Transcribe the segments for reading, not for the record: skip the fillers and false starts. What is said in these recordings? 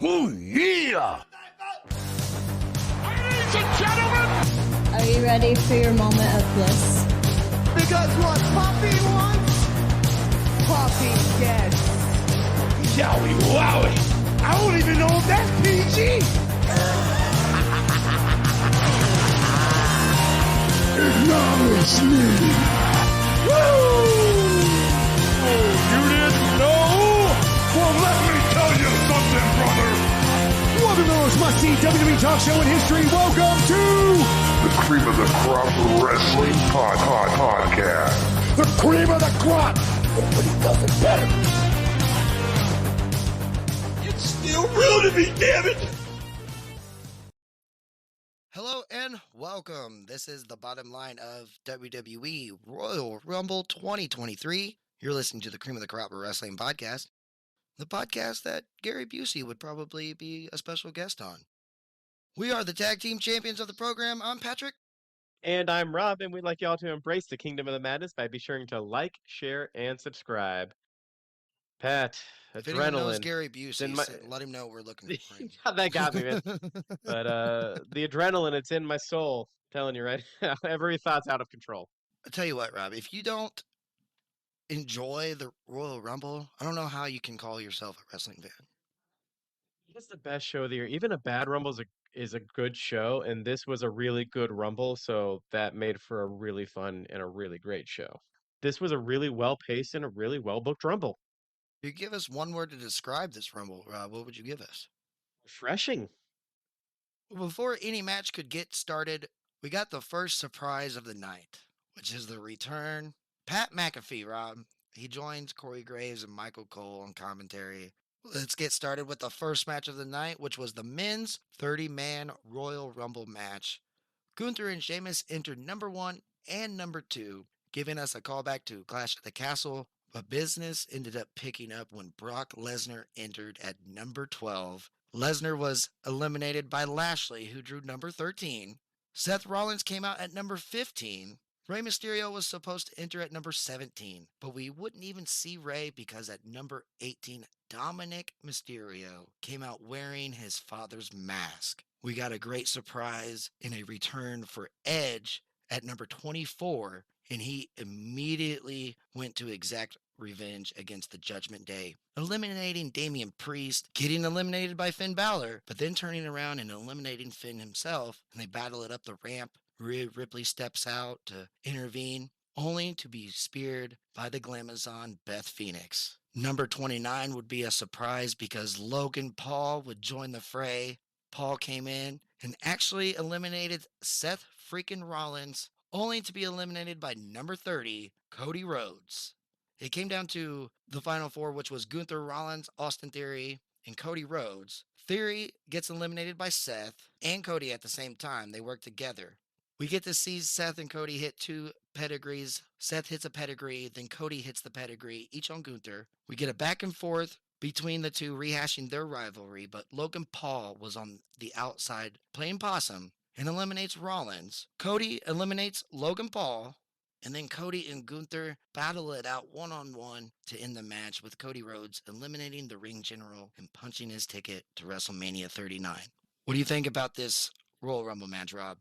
Oh, yeah! Ladies and gentlemen! Are you ready for your moment of bliss? Because what Poppy wants, Poppy gets. Yowie wowie! I don't even know if that's PG! Acknowledge me! Woo! Oh, you didn't know? Well, let me tell you something, brother! Welcome to the most must-see WWE talk show in history. Welcome to the Cream of the Crop Wrestling Podcast. The cream of the crop! Nobody does it better. It's still real to me, damn it! Hello and welcome. This is the bottom line of WWE Royal Rumble 2023. You're listening to the Cream of the Crop Wrestling Podcast, the podcast that Gary Busey would probably be a special guest on. We are the tag team champions of the program. I'm Patrick. And I'm Rob, and we'd like y'all to embrace the Kingdom of the Madness by be sure to like, share, and subscribe. Pat, If anyone knows adrenaline. Gary Busey, let him know we're looking for him. That got me, man. But the adrenaline, it's in my soul. I'm telling you right now, every thought's out of control. I'll tell you what, Rob, if you don't enjoy the Royal Rumble, I don't know how you can call yourself a wrestling fan. It's the best show of the year. Even a bad Rumble is a good show, and this was a really good Rumble, so that made for a really fun and a really great show. This was a really well-paced and a really well-booked Rumble. If you give us one word to describe this Rumble, Rob, what would you give us? Refreshing. Well, before any match could get started, we got the first surprise of the night, which is the return. Pat McAfee, Rob. He joins Corey Graves and Michael Cole on commentary. Let's get started with the first match of the night, which was the men's 30-man Royal Rumble match. Gunther and Sheamus entered number 1 and number 2, giving us a callback to Clash at the Castle, but business ended up picking up when Brock Lesnar entered at number 12. Lesnar was eliminated by Lashley, who drew number 13. Seth Rollins came out at number 15. Rey Mysterio was supposed to enter at number 17, but we wouldn't even see Rey because at number 18, Dominic Mysterio came out wearing his father's mask. We got a great surprise in a return for Edge at number 24, and he immediately went to exact revenge against the Judgment Day, eliminating Damian Priest, getting eliminated by Finn Balor, but then turning around and eliminating Finn himself, and they battle it up the ramp. Rhea Ripley steps out to intervene, only to be speared by the Glamazon Beth Phoenix. Number 29 would be a surprise because Logan Paul would join the fray. Paul came in and actually eliminated Seth freaking Rollins, only to be eliminated by number 30, Cody Rhodes. It came down to the final four, which was Gunther, Rollins, Austin Theory, and Cody Rhodes. Theory gets eliminated by Seth and Cody at the same time. They work together. We get to see Seth and Cody hit 2 pedigrees. Seth hits a pedigree, then Cody hits the pedigree, each on Gunther. We get a back and forth between the two, rehashing their rivalry, but Logan Paul was on the outside playing possum and eliminates Rollins. Cody eliminates Logan Paul, and then Cody and Gunther battle it out one-on-one to end the match, with Cody Rhodes eliminating the ring general and punching his ticket to WrestleMania 39. What do you think about this Royal Rumble match, Rob?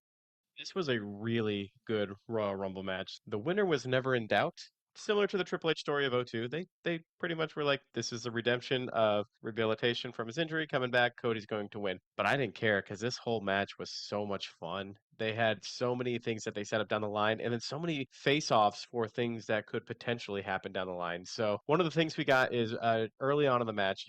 This was a really good Royal Rumble match. The winner was never in doubt. Similar to the Triple H story of 02, they pretty much were like, this is the redemption of rehabilitation from his injury, coming back, Cody's going to win. But I didn't care because this whole match was so much fun. They had so many things that they set up down the line, and then so many face-offs for things that could potentially happen down the line. So one of the things we got is early on in the match,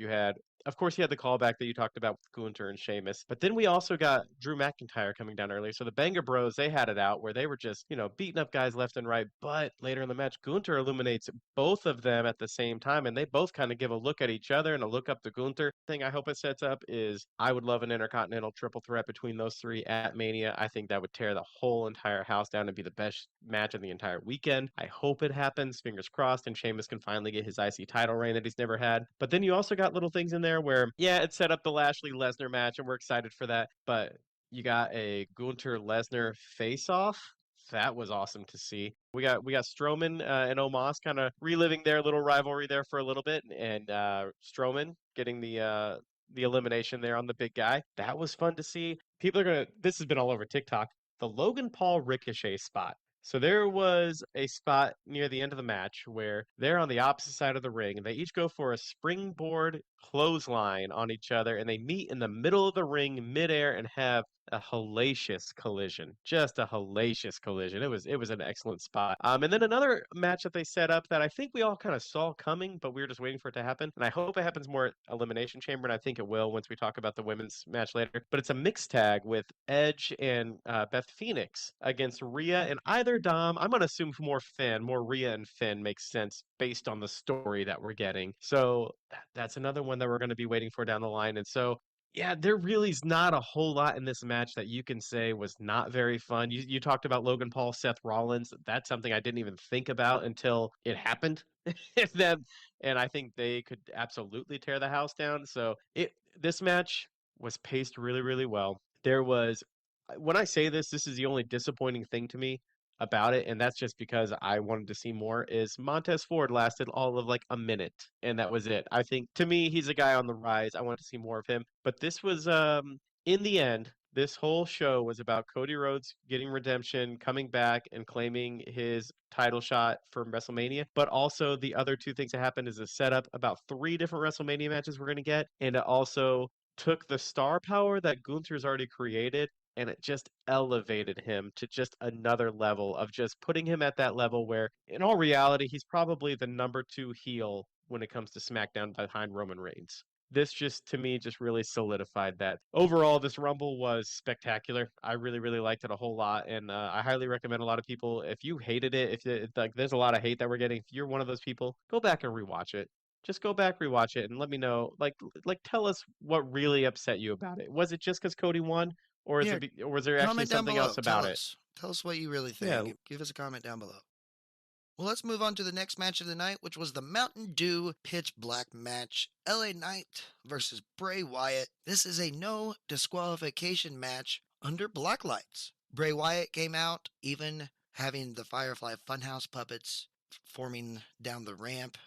of course, you had the callback that you talked about with Gunther and Sheamus, but then we also got Drew McIntyre coming down earlier. So the Banger Bros, they had it out where they were just, beating up guys left and right. But later in the match, Gunther illuminates both of them at the same time, and they both kind of give a look at each other and a look up to Gunther. Thing I hope it sets up is I would love an Intercontinental triple threat between those three at Mania. I think that would tear the whole entire house down and be the best match of the entire weekend. I hope it happens, fingers crossed, and Sheamus can finally get his IC title reign that he's never had. But then you also got little things in there where, it set up the Lashley-Lesnar match, and we're excited for that. But you got a Gunther-Lesnar face-off. That was awesome to see. We got Strowman and Omos kind of reliving their little rivalry there for a little bit, and Strowman getting the the elimination there on the big guy. That was fun to see. This has been all over TikTok. The Logan Paul Ricochet spot. So there was a spot near the end of the match where they're on the opposite side of the ring and they each go for a springboard clothesline on each other and they meet in the middle of the ring midair and have a hellacious collision. Just a hellacious collision. It was an excellent spot. And then another match that they set up that I think we all kind of saw coming, but we were just waiting for it to happen. And I hope it happens more at Elimination Chamber, and I think it will once we talk about the women's match later. But it's a mixed tag with Edge and Beth Phoenix against Rhea and either Dom. I'm gonna assume more Finn, more Rhea and Finn makes sense based on the story that we're getting. So that's another one that we're going to be waiting for down the line. And so yeah, there really is not a whole lot in this match that you can say was not very fun. You talked about Logan Paul, Seth Rollins. That's something I didn't even think about until it happened. And I think they could absolutely tear the house down. So this match was paced really, really well. There was, when I say this is the only disappointing thing to me about it, and that's just because I wanted to see more, is Montez Ford lasted all of like a minute, and that was it. I think to me, he's a guy on the rise. I want to see more of him. But this was in the end, this whole show was about Cody Rhodes getting redemption, coming back and claiming his title shot for WrestleMania. But also the other two things that happened is a setup about 3 different WrestleMania matches we're gonna get, and it also took the star power that Gunther's already created and it just elevated him to just another level of just putting him at that level where, in all reality, he's probably the number 2 heel when it comes to SmackDown behind Roman Reigns. This just, to me, just really solidified that. Overall, this Rumble was spectacular. I really, really liked it a whole lot, and I highly recommend a lot of people, if you hated it, if like there's a lot of hate that we're getting, if you're one of those people, go back and rewatch it. Just go back, rewatch it, and let me know. Like, tell us what really upset you about it. Was it just because Cody won, or Yeah, or was there actually comment down something below. else about Tell it? us. Tell us what you really Yeah, think. Give us a comment down below. Well, let's move on to the next match of the night, which was the Mountain Dew Pitch Black match. LA Knight versus Bray Wyatt. This is a no disqualification match under black lights. Bray Wyatt came out, even having the Firefly Funhouse puppets forming down the ramp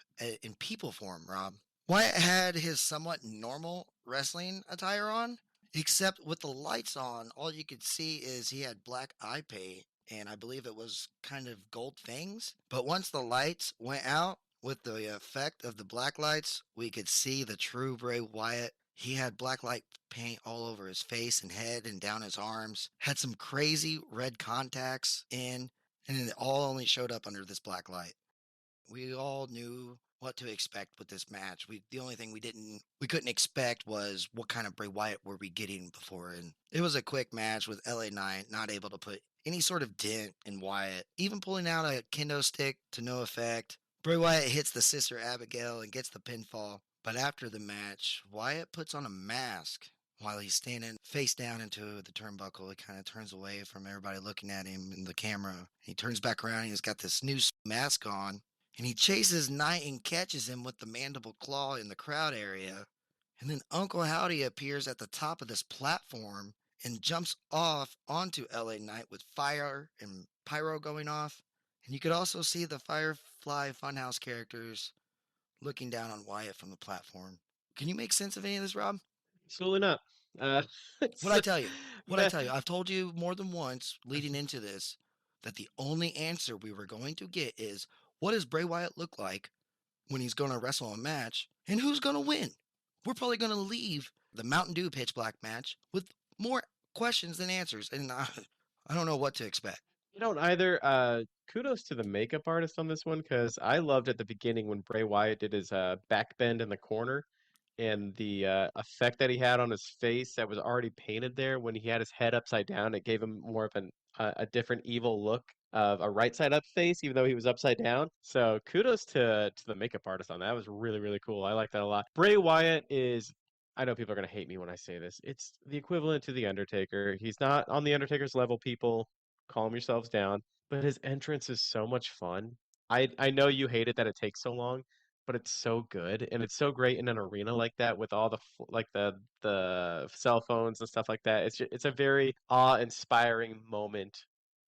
in people form, Rob. Wyatt had his somewhat normal wrestling attire on, except with the lights on, all you could see is he had black eye paint, and I believe it was kind of gold things. But once the lights went out, with the effect of the black lights, we could see the true Bray Wyatt. He had black light paint all over his face and head and down his arms, had some crazy red contacts in, and it all only showed up under this black light. We all knew what to expect with this match. The only thing we couldn't expect was what kind of Bray Wyatt were we getting before, and it was a quick match with LA Knight not able to put any sort of dent in Wyatt, even pulling out a kendo stick to no effect. Bray Wyatt hits the sister Abigail and gets the pinfall, but after the match, Wyatt puts on a mask. While he's standing face down into the turnbuckle, he kind of turns away from everybody looking at him in the camera. He turns back around and he's got this new mask on. And he chases Knight and catches him with the mandible claw in the crowd area. And then Uncle Howdy appears at the top of this platform and jumps off onto LA Knight with fire and pyro going off. And you could also see the Firefly Funhouse characters looking down on Wyatt from the platform. Can you make sense of any of this, Rob? absolutely not. Uh, What I tell you? What I Ma- tell you? I've told you more than once leading into this that the only answer we were going to get is, what does Bray Wyatt look like when he's going to wrestle a match, and who's going to win? We're probably going to leave the Mountain Dew Pitch Black match with more questions than answers, and I don't know what to expect. You don't either. Kudos to the makeup artist on this one because I loved at the beginning when Bray Wyatt did his back bend in the corner and the effect that he had on his face that was already painted there when he had his head upside down. It gave him more of a different evil look of a right side up face, even though he was upside down. So kudos to the makeup artist on that. That was really, really cool. I like that a lot. Bray Wyatt is. I know people are going to hate me when I say this. It's the equivalent to The Undertaker. He's not on The Undertaker's level, people. Calm yourselves down. But his entrance is so much fun. I know you hate it that it takes so long, but it's so good and it's so great in an arena like that with all like the cell phones and stuff like that. It's a very awe-inspiring moment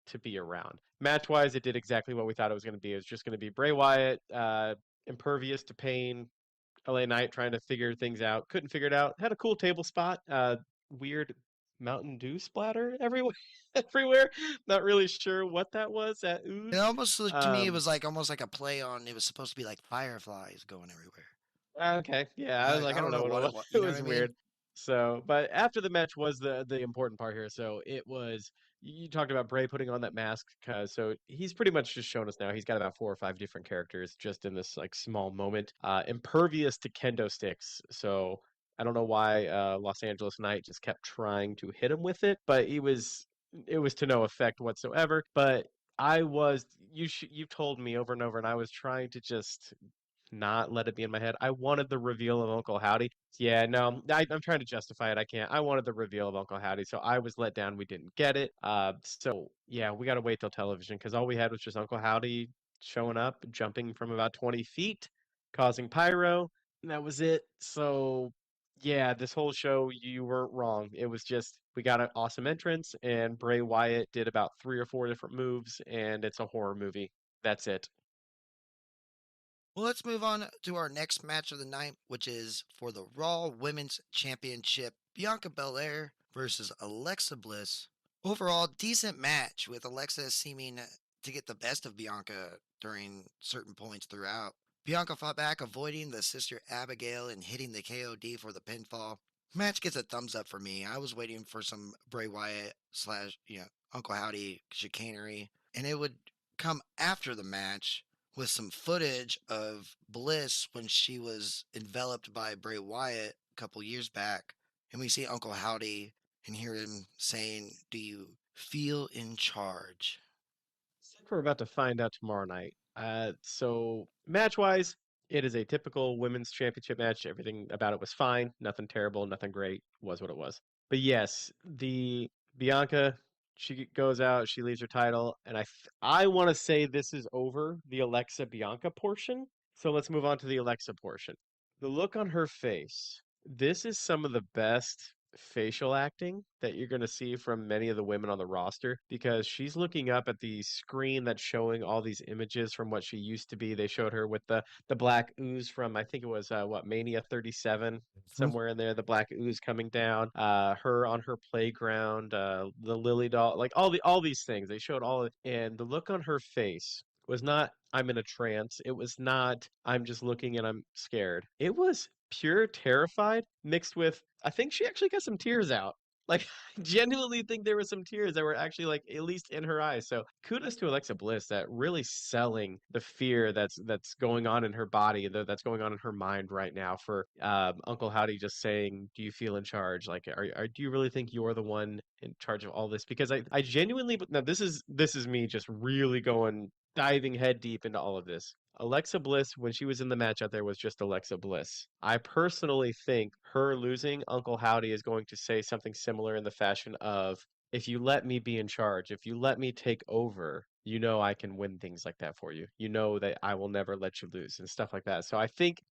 to be around. Match-wise, it did exactly what we thought it was going to be. It was just going to be Bray Wyatt, impervious to pain, LA Knight trying to figure things out. Couldn't figure it out. Had a cool table spot. Weird Mountain Dew splatter everywhere. Everywhere. Not really sure what that was. That It ooze. almost looked to me, it was like almost like a play on. It was supposed to be like fireflies going everywhere. Okay, yeah, I was like, I I don't don't know know what it what was. it was. It You know what I was mean? weird. So, but after the match was the important part here. So it was you talked about Bray putting on that mask, so he's pretty much just shown us now. He's got about 4 or 5 different characters just in this like small moment. Impervious to kendo sticks. So I don't know why Los Angeles Knight just kept trying to hit him with it, but it was to no effect whatsoever. But I was you told me over and over, and I was trying to just not let it be in my head. I wanted the reveal of Uncle Howdy. Yeah, no, I'm trying to justify it. I can't. I wanted the reveal of Uncle Howdy, so I was let down. We didn't get it. So yeah, we got to wait till television because all we had was just Uncle Howdy showing up, jumping from about 20 feet, causing pyro, and that was it. So yeah, this whole show, you weren't wrong. It was just we got an awesome entrance, and Bray Wyatt did about 3 or 4 different moves, and it's a horror movie. That's it. Well, let's move on to our next match of the night, which is for the Raw Women's Championship Bianca Belair versus Alexa Bliss. Overall, decent match with Alexa seeming to get the best of Bianca during certain points throughout. Bianca fought back, avoiding the sister Abigail and hitting the KOD for the pinfall. Match gets a thumbs up for me. I was waiting for some Bray Wyatt slash, Uncle Howdy chicanery, and it would come after the match with some footage of Bliss when she was enveloped by Bray Wyatt a couple years back. And we see Uncle Howdy and hear him saying, "Do you feel in charge?" I think we're about to find out tomorrow night. So match wise, it is a typical women's championship match. Everything about it was fine. Nothing terrible, nothing great. Was what it was. But yes, the Bianca, she goes out, she leaves her title, and I want to say this is over the Alexa Bianca portion. So let's move on to the Alexa portion. The look on her face. This is some of the best facial acting that you're going to see from many of the women on the roster because she's looking up at the screen that's showing all these images from what she used to be. They showed her with the black ooze from I think it was Mania 37 somewhere in there, the black ooze coming down, her on her playground, the Lily doll, like all these things. They showed all of it, and the look on her face was not I'm in a trance. It was not I'm just looking and I'm scared. It was pure terrified mixed with I think she actually got some tears out. Like I genuinely think there were some tears that were actually like at least in her eyes. So kudos to Alexa Bliss that really selling the fear that's going on in her body, that's going on in her mind right now for Uncle Howdy just saying, "Do you feel in charge? Like, do you really think you're the one in charge of all this?" Because I genuinely now this is me just really going diving head deep into all of this. Alexa Bliss, when she was in the match out there, was just Alexa Bliss. I personally think her losing Uncle Howdy is going to say something similar in the fashion of, if you let me be in charge, if you let me take over, you know I can win things like that for you. You know that I will never let you lose and stuff like that. So I think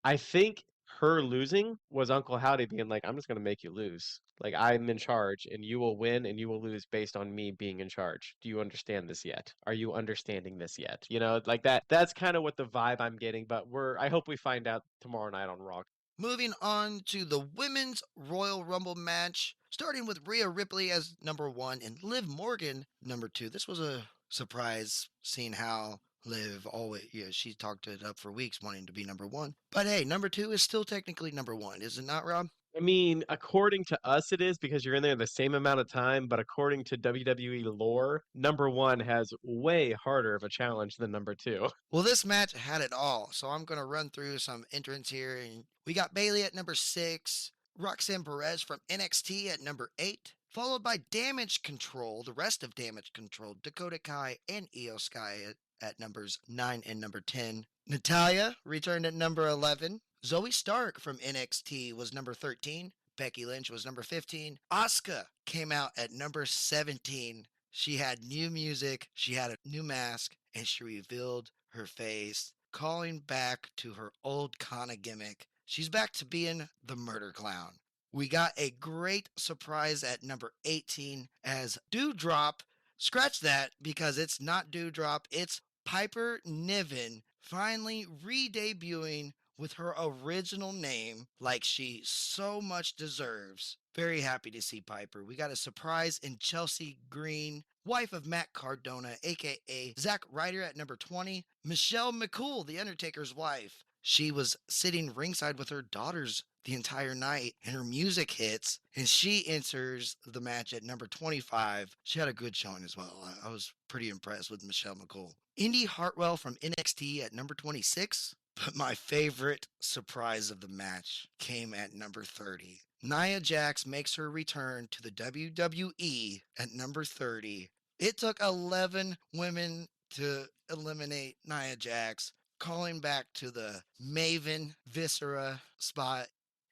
her losing was Uncle Howdy being like, I'm just going to make you lose. Like, I'm in charge and you will win and you will lose based on me being in charge. Do you understand this yet? Are you understanding this yet? You know, like that's kind of what the vibe I'm getting, but I hope we find out tomorrow night on Raw. Moving on to the Women's Royal Rumble match, starting with Rhea Ripley as number one and Liv Morgan number two. This was a surprise seeing how Liv always, she talked it up for weeks wanting to be number one. But hey, number two is still technically number one, is it not, Rob? I mean, according to us, it is because you're in there the same amount of time. But according to WWE lore, number one has way harder of a challenge than number two. Well, this match had it all, so I'm going to run through some entrants here. And we got Bayley at number 6, Roxanne Perez from NXT at number 8, followed by Damage Control, the rest of Damage Control, Dakota Kai and Io Sky at numbers 9 and number 10. Natalia returned at number 11. Zoe Stark from NXT was number 13. Becky Lynch was number 15. Asuka came out at number 17. She had new music, she had a new mask, and she revealed her face, calling back to her old Kana gimmick. She's back to being the murder clown. We got a great surprise at number 18 as Dewdrop, scratch that because it's not Dewdrop, it's Piper Niven finally re-debuting with her original name like she so much deserves. Very happy to see Piper. We got a surprise in Chelsea Green, wife of Matt Cardona, aka Zack Ryder at number 20. Michelle McCool, The Undertaker's wife. She was sitting ringside with her daughters the entire night, and her music hits, and she enters the match at number 25. She had a good showing as well. I was pretty impressed with Michelle McCool. Indy Hartwell from NXT at number 26. But my favorite surprise of the match came at number 30. Nia Jax makes her return to the WWE at number 30. It took 11 women to eliminate Nia Jax, calling back to the Maven Viscera spot.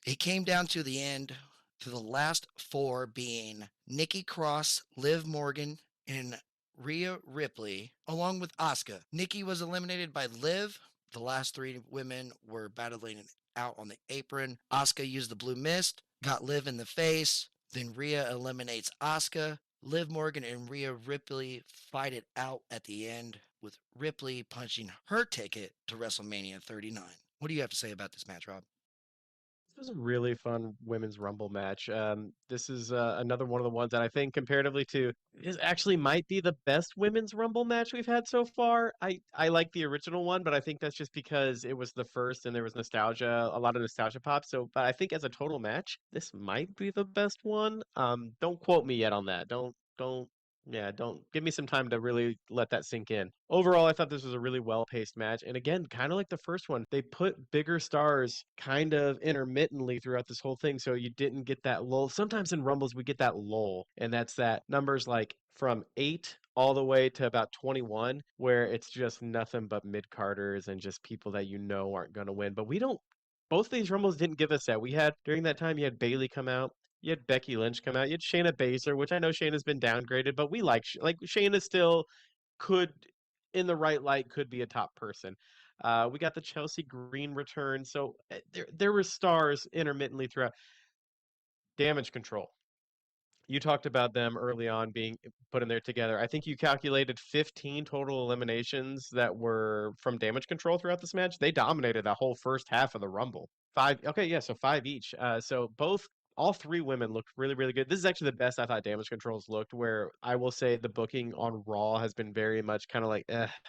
It came down to the end, to the last four being Nikki Cross, Liv Morgan, and Rhea Ripley, along with Asuka. Nikki was eliminated by Liv. The last three women were battling out on the apron. Asuka used the blue mist, got Liv in the face. Then Rhea eliminates Asuka. Liv Morgan and Rhea Ripley fight it out at the end, with Ripley punching her ticket to WrestleMania 39. What do you have to say about this match, Rob? This was a really fun women's rumble match. This is another one of the ones that I think comparatively to is actually might be the best women's rumble match we've had so far. I like the original one, but I think that's just because it was the first and there was nostalgia, a lot of nostalgia pop. So, but I think as a total match, this might be the best one. Don't quote me yet on that. Don't give me some time to really let that sink in. Overall, I thought this was a really well-paced match. And again, kind of like the first one, they put bigger stars kind of intermittently throughout this whole thing. So you didn't get that lull. Sometimes in Rumbles, we get that lull. And that's that numbers like from 8 all the way to about 21, where it's just nothing but mid-carders and just people that you know aren't going to win. But we don't, both of these Rumbles didn't give us that. We had, during that time, you had Bailey come out. You had Becky Lynch come out. You had Shayna Baszler, which I know Shayna's been downgraded, but we like Shayna still could, in the right light, could be a top person. We got the Chelsea Green return, so there were stars intermittently throughout. Damage Control. You talked about them early on being put in there together. I think you calculated 15 total eliminations that were from Damage Control throughout this match. They dominated that whole first half of the Rumble. Five. Okay, yeah, so five each. So all three women looked really, really good. This is actually the best I thought Damage Controls looked, where I will say the booking on Raw has been very much kind of like,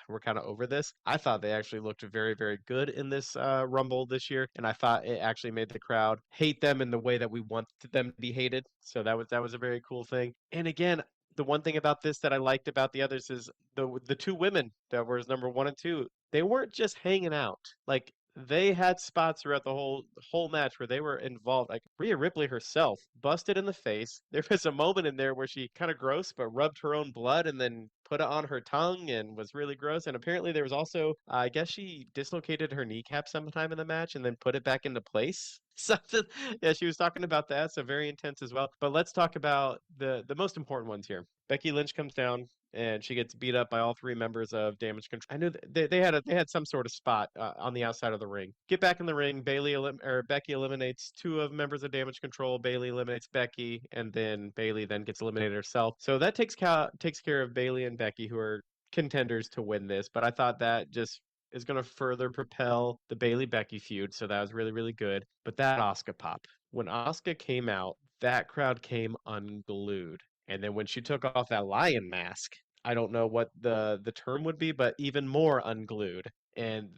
we're kind of over this. I thought they actually looked very, very good in this Rumble this year, and I thought it actually made the crowd hate them in the way that we want them to be hated. So that was a very cool thing. And again, the one thing about this that I liked about the others is the two women that were number one and two, they weren't just hanging out. Like they had spots throughout the whole match where they were involved. Like Rhea Ripley herself busted in the face. There was a moment in there where she kind of gross, but rubbed her own blood and then put it on her tongue and was really gross. And apparently there was also, I guess she dislocated her kneecap sometime in the match and then put it back into place. Something. Yeah, she was talking about that. So very intense as well. But let's talk about the most important ones here. Becky Lynch comes down and she gets beat up by all three members of Damage Control. I knew they had some sort of spot on the outside of the ring. Get back in the ring. Becky eliminates two of members of Damage Control. Bailey eliminates Becky, and then Bailey then gets eliminated herself. So that takes care of Bailey and Becky, who are contenders to win this. But I thought that just is going to further propel the Bailey Becky feud. So that was really, really good. But that Asuka pop, when Asuka came out, that crowd came unglued. And then when she took off that lion mask, I don't know what the term would be, but even more unglued. And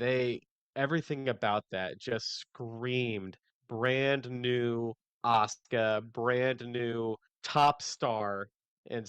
everything about that just screamed brand new Asuka, brand new top star. And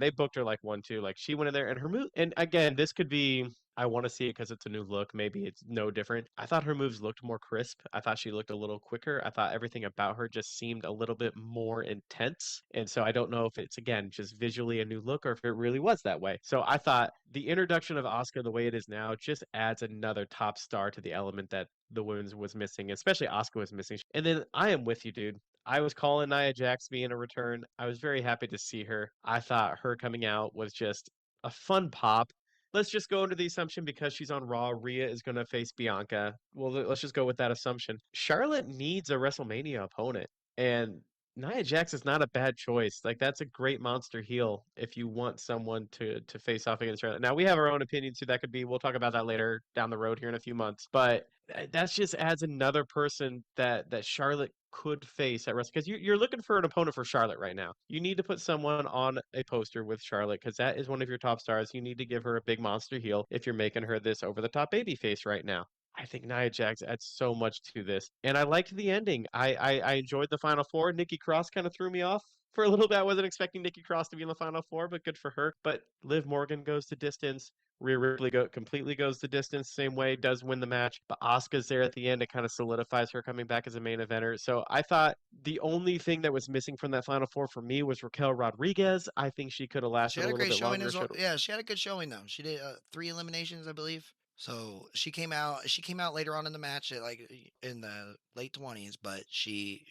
they booked her like one too. Like she went in there and her move. And again, this could be, I want to see it because it's a new look. Maybe it's no different. I thought her moves looked more crisp. I thought she looked a little quicker. I thought everything about her just seemed a little bit more intense. And so I don't know if it's, again, just visually a new look or if it really was that way. So I thought the introduction of Asuka the way it is now just adds another top star to the element that the women's was missing, especially Asuka was missing. And then I am with you, dude. I was calling Nia Jax being a return. I was very happy to see her. I thought her coming out was just a fun pop. Let's just go under the assumption because she's on Raw, Rhea is going to face Bianca. Well, let's just go with that assumption. Charlotte needs a WrestleMania opponent. And Nia Jax is not a bad choice. Like that's a great monster heel if you want someone to face off against Charlotte. Now we have our own opinions who that could be. We'll talk about that later down the road here in a few months. But that just adds another person that Charlotte could face at Wrestle because you're looking for an opponent for Charlotte right now. You need to put someone on a poster with Charlotte because that is one of your top stars. You need to give her a big monster heel if you're making her this over the top baby face right now. I think Nia Jax adds so much to this, and I liked the ending. I enjoyed the Final Four. Nikki Cross kind of threw me off for a little bit. I wasn't expecting Nikki Cross to be in the Final Four, but good for her. But Liv Morgan goes the distance. Rhea Ripley completely goes the distance, same way, does win the match. But Asuka's there at the end. It kind of solidifies her coming back as a main eventer. So I thought the only thing that was missing from that Final Four for me was Raquel Rodriguez. I think she could have She lasted had a a little great bit showing longer. as well. Yeah, she had a good showing though. She did 3 eliminations, I believe. So she came out. She came out later on in the match, at like in the late 20s. But she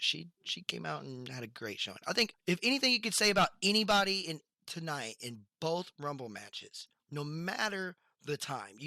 came out and had a great showing. I think if anything you could say about anybody in tonight in both Rumble matches, no matter the time,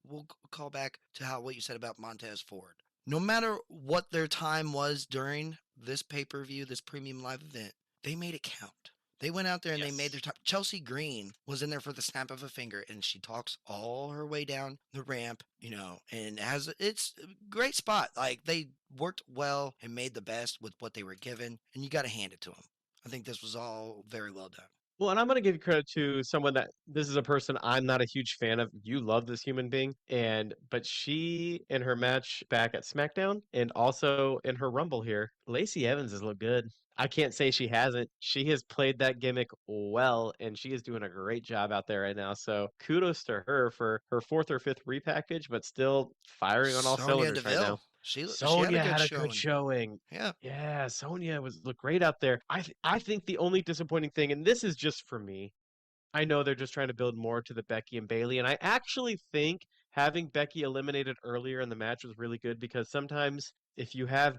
we'll call back to what you said about Montez Ford. No matter what their time was during this pay-per-view, this premium live event, they made it count. They went out there and they made their time. Chelsea Green was in there for the snap of a finger, and she talks all her way down the ramp, and it's a great spot. Like they worked well and made the best with what they were given, and you got to hand it to them. I think this was all very well done. Well, and I'm going to give credit to someone that this is a person I'm not a huge fan of. You love this human being, but she in her match back at SmackDown and also in her Rumble here, Lacey Evans has looked good. I can't say she hasn't. She has played that gimmick well, and she is doing a great job out there right now. So kudos to her for her 4th or 5th repackage, but still firing on all Sonya cylinders right now. Deville, she had a Sonya good had a good showing. showing. Yeah. Yeah, Sonya looked great out there. I think the only disappointing thing, and this is just for me, I know they're just trying to build more to the Becky and Bailey, and I actually think having Becky eliminated earlier in the match was really good because sometimes if you have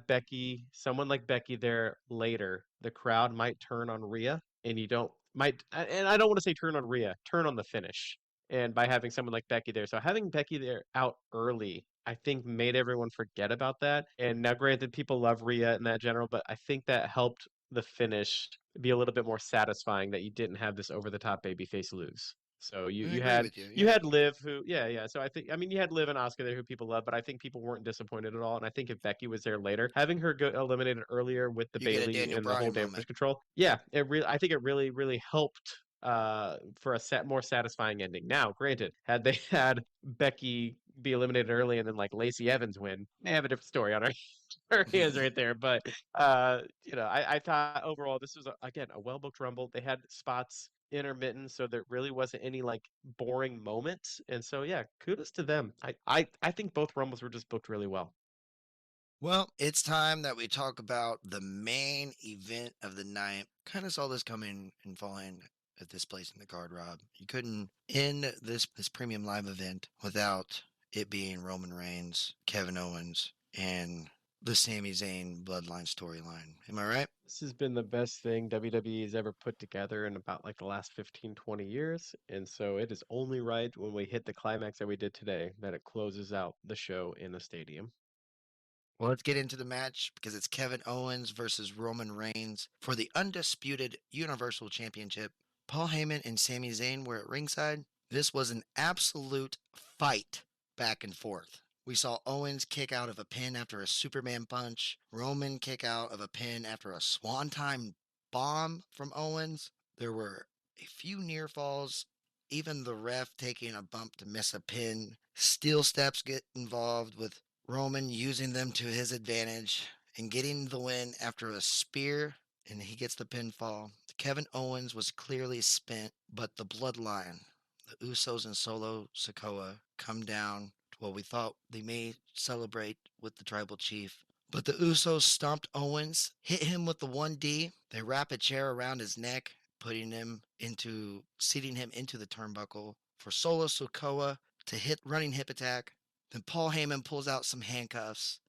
someone like Becky there later, the crowd might turn on Rhea, and you don't might, and I don't want to say turn on Rhea, turn on the finish. And by having someone like Becky there, so having Becky there out early, I think made everyone forget about that. And now, granted, people love Rhea in that general, but I think that helped the finish be a little bit more satisfying that you didn't have this over the top babyface lose. So you I you agree had with you. you Yeah. had Liv who yeah. So I mean you had Liv and Oscar there who people love, but I think people weren't disappointed at all. And I think if Becky was there later, having her go eliminated earlier with the You get a Bailey Daniel and the whole Bryan damage moment. control, I think it really helped for a more satisfying ending. Now, granted, had they had Becky be eliminated early and then like Lacey Evans win, they have a different story on her hands right there. But I thought overall this was again a well booked Rumble. They had spots intermittent, so there really wasn't any like boring moments. And so yeah, kudos to them. I think both Rumbles were just booked really well. Well, it's time that we talk about the main event of the night. Kind of saw this coming and falling at this place in the card, Rob. You couldn't end this premium live event without it being Roman Reigns, Kevin Owens, and the Sami Zayn bloodline storyline. Am I right? This has been the best thing WWE has ever put together in about like the last 15, 20 years. And so it is only right when we hit the climax that we did today that it closes out the show in the stadium. Well, let's get into the match because it's Kevin Owens versus Roman Reigns for the undisputed Universal Championship. Paul Heyman and Sami Zayn were at ringside. This was an absolute fight back and forth. We saw Owens kick out of a pin after a Superman punch, Roman kick out of a pin after a Swanton bomb from Owens. There were a few near falls, even the ref taking a bump to miss a pin. Steel steps get involved with Roman using them to his advantage and getting the win after a spear, and he gets the pinfall. Kevin Owens was clearly spent, but the bloodline, the Usos and Solo Sikoa, come down to what we thought they may celebrate with the tribal chief. But the Usos stomped Owens, hit him with the 1D. They wrap a chair around his neck, seating him into the turnbuckle for Solo Sikoa to hit running hip attack. Then Paul Heyman pulls out some handcuffs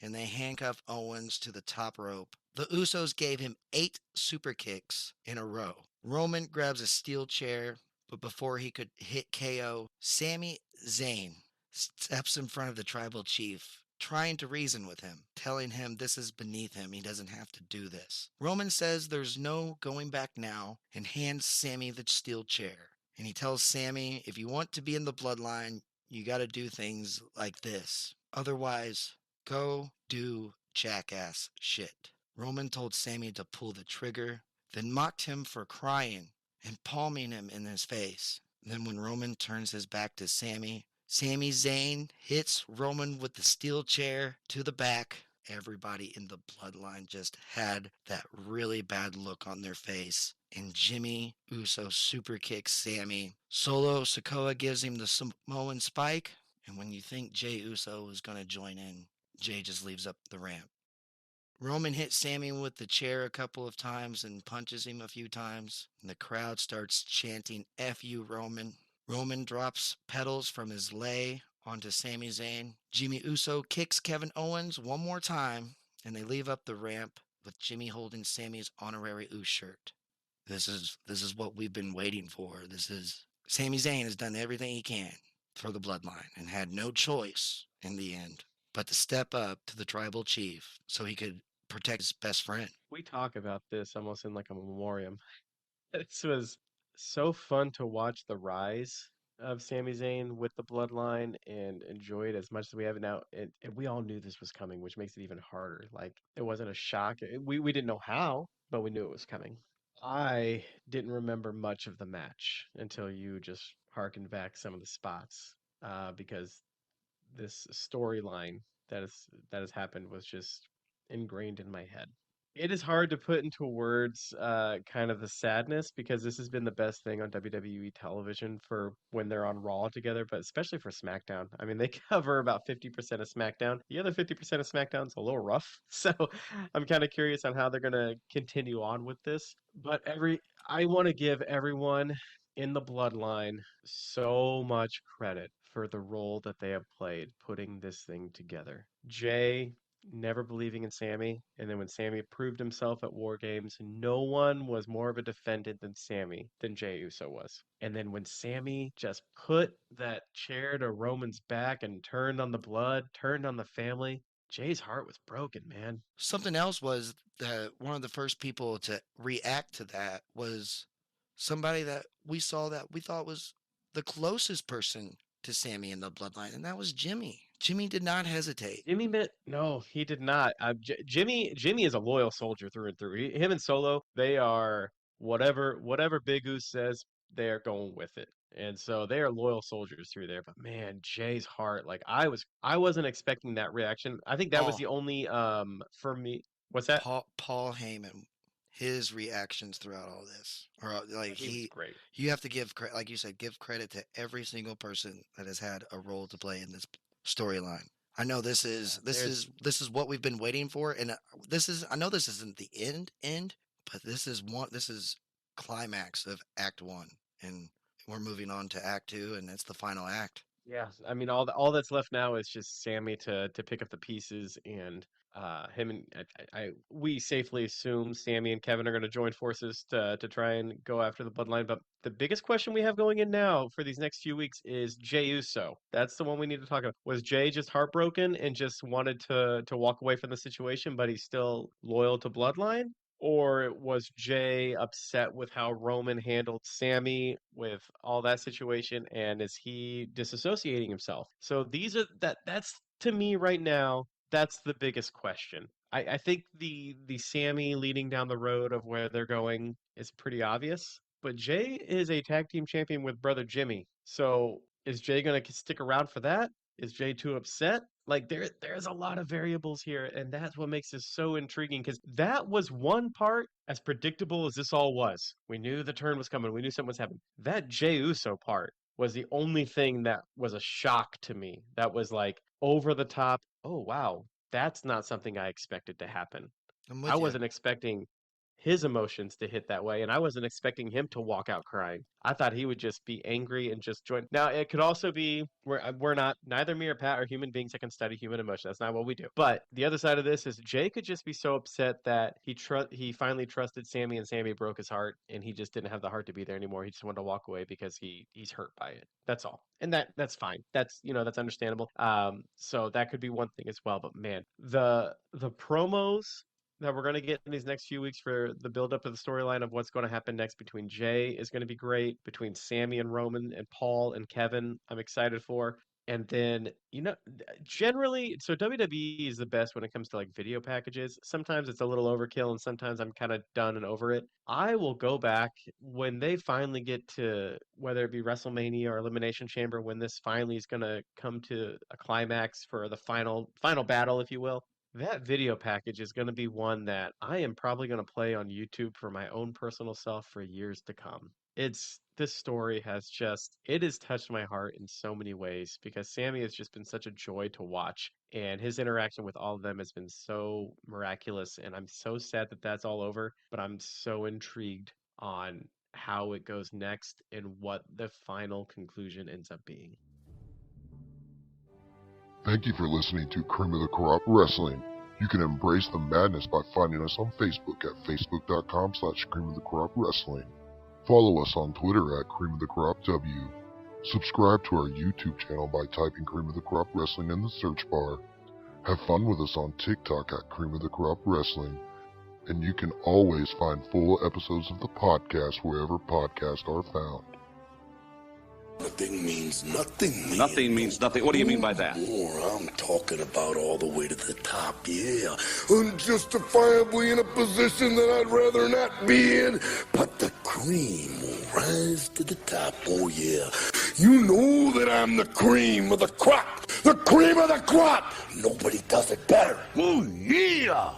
and they handcuff Owens to the top rope. The Usos gave him 8 super kicks in a row. Roman grabs a steel chair, but before he could hit KO, Sami Zayn steps in front of the tribal chief trying to reason with him, telling him this is beneath him. He doesn't have to do this. Roman says there's no going back now and hands Sammy the steel chair. And he tells Sammy, if you want to be in the bloodline, you got to do things like this. Otherwise, go do jackass shit. Roman told Sammy to pull the trigger, then mocked him for crying and palming him in his face. Then when Roman turns his back to Sammy, Sami Zayn hits Roman with the steel chair to the back. Everybody in the bloodline just had that really bad look on their face. And Jimmy Uso super kicks Sammy. Solo Sikoa gives him the Samoan spike. And when you think Jey Uso is going to join in, Jey just leaves up the ramp. Roman hits Sammy with the chair a couple of times and punches him a few times. And the crowd starts chanting, F you, Roman. Roman drops pedals from his lay onto Sami Zayn. Jimmy Uso kicks Kevin Owens one more time, and they leave up the ramp with Jimmy holding Sammy's honorary Uso shirt. This is what we've been waiting for. Sami Zayn has done everything he can for the bloodline and had no choice in the end but to step up to the tribal chief so he could protect his best friend. We talk about this almost in like a memoriam. This was so fun to watch the rise of Sami Zayn with the bloodline and enjoy it as much as we have it now. And we all knew this was coming, which makes it even harder. Like it wasn't a shock. We didn't know how, but we knew it was coming. I didn't remember much of the match until you just harkened back some of the spots, because this storyline that has happened was just ingrained in my head. It is hard to put into words kind of the sadness because this has been the best thing on WWE television for when they're on Raw together, but especially for SmackDown. I mean, they cover about 50% of SmackDown. The other 50% of SmackDown's a little rough. So I'm kind of curious on how they're going to continue on with this. But I want to give everyone in the bloodline so much credit for the role that they have played putting this thing together. Jay never believing in Sammy, and then when Sammy proved himself at War Games, no one was more of a defendant than Jey Uso was. And then when Sammy just put that chair to Roman's back and turned on the blood, turned on the family, Jay's heart was broken, man. Something else was that one of the first people to react to that was somebody that we saw that we thought was the closest person to Sammy in the bloodline, and that was Jimmy. Jimmy did not hesitate. No, he did not. Jimmy is a loyal soldier through and through. Him and Solo, they are whatever Big Goose says, they are going with it. And so they are loyal soldiers through there. But man, Jay's heart, like I wasn't expecting that reaction. I think that was Paul, the only for me. What's that? Paul Heyman, his reactions throughout all this, or like He was great. you have to give credit, like you said, give credit to every single person that has had a role to play in this storyline. I know this is what we've been waiting for, and I know this isn't the end, but this is climax of Act 1, and we're moving on to Act 2, and it's the final act. Yeah, I mean all that's left now is just Sammy to pick up the pieces and him and we safely assume Sammy and Kevin are going to join forces to try and go after the bloodline. But the biggest question we have going in now for these next few weeks is Jey Uso. That's the one we need to talk about. Was Jey just heartbroken and just wanted to walk away from the situation, but he's still loyal to bloodline? Or was Jay upset with how Roman handled Sammy with all that situation, and is he disassociating himself? So that's to me right now, that's the biggest question. I think the Sammy leading down the road of where they're going is pretty obvious, but Jay is a tag team champion with brother Jimmy. So is Jay gonna stick around for that? Is Jay too upset? Like there's a lot of variables here, and that's what makes this so intriguing because that was one part as predictable as this all was. We knew the turn was coming, we knew something was happening. That Jey Uso part was the only thing that was a shock to me. That was like over the top. Oh wow, that's not something I expected to happen. I'm I with you. wasn't expecting his emotions to hit that way, and I wasn't expecting him to walk out crying. I thought he would just be angry and just join. Now, it could also be we're not, neither me or Pat are human beings that can study human emotion. That's not what we do. But the other side of this is Jay could just be so upset that he finally trusted Sammy, and Sammy broke his heart, and he just didn't have the heart to be there anymore. He just wanted to walk away because he's hurt by it. That's all. And that's fine. That's that's understandable. So that could be one thing as well. But man, the promos that we're going to get in these next few weeks for the build-up of the storyline of what's going to happen next between Jay is going to be great. Between Sammy and Roman and Paul and Kevin, I'm excited for. And then, generally, so WWE is the best when it comes to like video packages. Sometimes it's a little overkill, and sometimes I'm kind of done and over it. I will go back when they finally get to, whether it be WrestleMania or Elimination Chamber, when this finally is going to come to a climax for the final battle, if you will. That video package is going to be one that I am probably going to play on YouTube for my own personal self for years to come. This story has touched my heart in so many ways because Sammy has just been such a joy to watch, and his interaction with all of them has been so miraculous, and I'm so sad that that's all over, but I'm so intrigued on how it goes next and what the final conclusion ends up being. Thank you for listening to Cream of the Crop Wrestling. You can embrace the madness by finding us on Facebook at facebook.com/Cream of the Crop Wrestling. Follow us on Twitter at Cream of the Crop W. Subscribe to our YouTube channel by typing Cream of the Crop Wrestling in the search bar. Have fun with us on TikTok at Cream of the Crop Wrestling. And you can always find full episodes of the podcast wherever podcasts are found. Nothing means nothing, man. Nothing means nothing. What do you mean by that? More, I'm talking about all the way to the top, yeah. Unjustifiably in a position that I'd rather not be in. But the cream will rise to the top, oh yeah. You know that I'm the cream of the crop. The cream of the crop. Nobody does it better. Oh yeah.